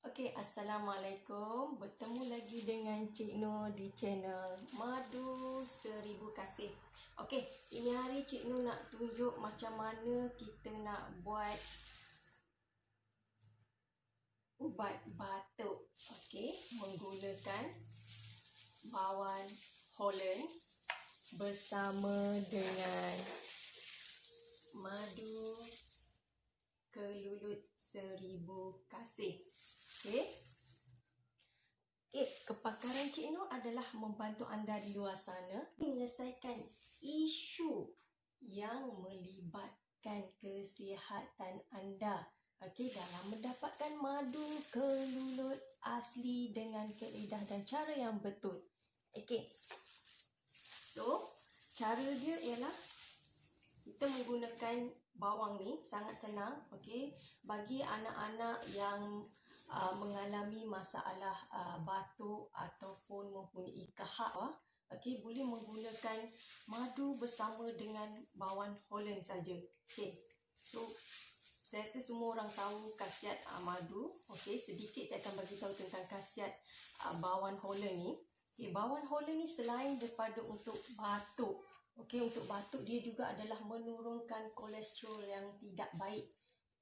Okey, Assalamualaikum. Bertemu lagi dengan Cik Nur di channel Madu Seribu Kasih. Okey, ini hari Cik Nur nak tunjuk macam mana kita nak buat ubat batuk. Okey, menggunakan bawang Holland bersama dengan madu kelulut seribu kasih. Okey. Kepakaran Cik Nur adalah membantu anda di luar sana menyelesaikan isu yang melibatkan kesihatan anda. Okey, dalam mendapatkan madu kelulut asli dengan kaedah dan cara yang betul. Okey. So, cara dia ialah kita menggunakan bawang ni sangat senang. Okey, bagi anak-anak yang mengalami masalah batuk ataupun mempunyai kahak, okey, boleh menggunakan madu bersama dengan bawang Holland saja. Okey. So, saya rasa semua orang tahu khasiat madu. Okey, sedikit saya akan bagi tahu tentang khasiat bawang Holland ni. Okey, bawang Holland ni selain daripada untuk batuk, okey, untuk batuk dia juga adalah menurunkan kolesterol yang tidak baik.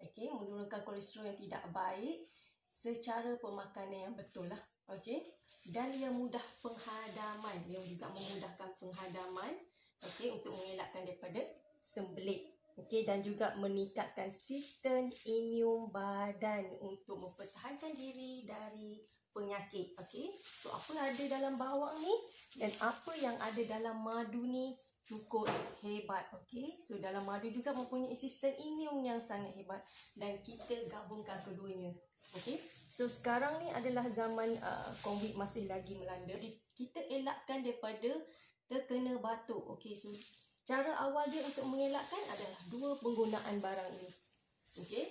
Okey, menurunkan kolesterol yang tidak baik secara pemakanan yang betul lah. Okey, dan ia mudah penghadaman. Dia juga memudahkan penghadaman, okey, untuk mengelakkan daripada sembelit. Okey, dan juga meningkatkan sistem imun badan untuk mempertahankan diri dari penyakit. Okey, so apa yang ada dalam bawang ni dan apa yang ada dalam madu ni cukup hebat. Okey, so dalam madu juga mempunyai sistem imun yang sangat hebat dan kita gabungkan keduanya. Okey, so sekarang ni adalah zaman COVID masih lagi melanda. Jadi kita elakkan daripada terkena batuk. Okey, so cara awal dia untuk mengelakkan adalah dua penggunaan barang ini. Okey,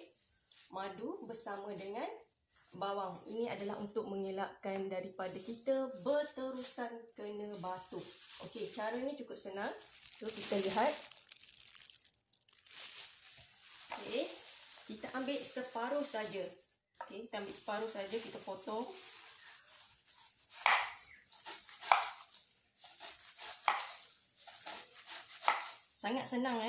madu bersama dengan bawang. Ini adalah untuk mengelakkan daripada kita berterusan kena batuk. Okey, cara ni cukup senang. So kita lihat. Okey, kita ambil separuh saja. Okey, kita ambil separuh saja, kita potong. Sangat senang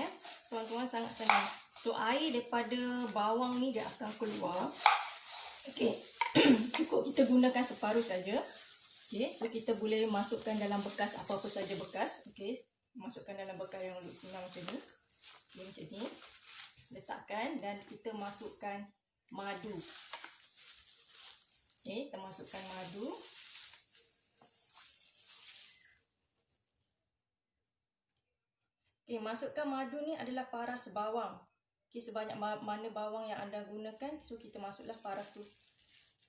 tuan-tuan, sangat senang. So air daripada bawang ni dia akan keluar. Okey. Cukup kita gunakan separuh saja. Okey, so kita boleh masukkan dalam bekas apa-apa saja bekas. Okey, masukkan dalam bekas yang senang macam ni. Okay, macam ni. Letakkan dan kita masukkan madu. Okey, kita masukkan madu. Okey, masukkan madu ni adalah paras bawang. Okey, sebanyak mana bawang yang anda gunakan, so kita masuklah paras tu.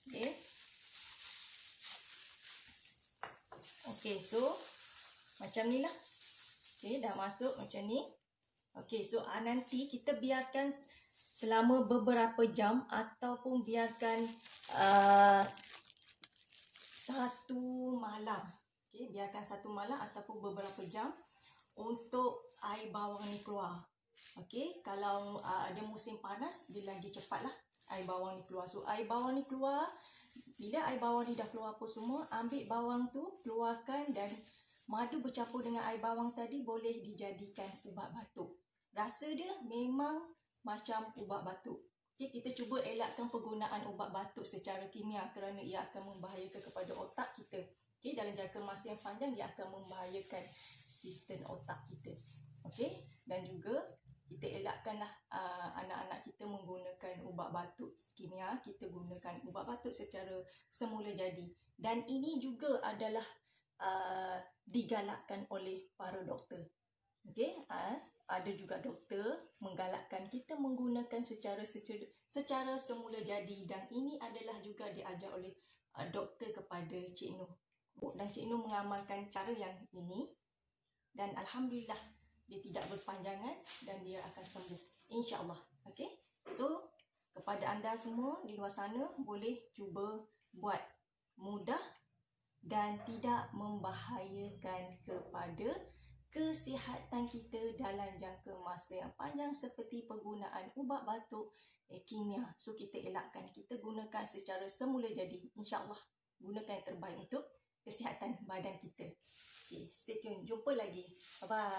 Okey. Okey, so macam ni lah. Okey, dah masuk macam ni. Okey, so nanti kita biarkan selama beberapa jam ataupun biarkan satu malam. Okey, biarkan satu malam ataupun beberapa jam untuk air bawang ni keluar. Okey, kalau ada musim panas, dia lagi cepatlah air bawang ni keluar. So air bawang ni keluar. Bila air bawang ni dah keluar apa semua, ambil bawang tu, keluarkan dan madu bercampur dengan air bawang tadi boleh dijadikan ubat batuk. Rasa dia memang macam ubat batuk. Okey, kita cuba elakkan penggunaan ubat batuk secara kimia kerana ia akan membahayakan kepada otak kita. Okey, dalam jangka masa yang panjang dia akan membahayakan sistem otak kita. Okey, dan juga kita elakkanlah anak-anak kita menggunakan ubat batuk kimia. Kita gunakan ubat batuk secara semula jadi. Dan ini juga adalah digalakkan oleh para doktor. Okey, ada juga doktor menggalakkan kita menggunakan secara semula jadi, dan ini adalah juga diajar oleh doktor kepada Cik Nur. Dan Cik Nur mengamalkan cara yang ini dan alhamdulillah dia tidak berpanjangan dan dia akan sembuh, insya-Allah. Okey. So kepada anda semua di luar sana, boleh cuba buat, mudah dan tidak membahayakan kepada kesihatan kita dalam jangka masa yang panjang seperti penggunaan ubat batuk kimia. So kita elakkan, kita gunakan secara semula jadi. InsyaAllah gunakan yang terbaik untuk kesihatan badan kita. Okay, stay tune. Jumpa lagi. Bye-bye.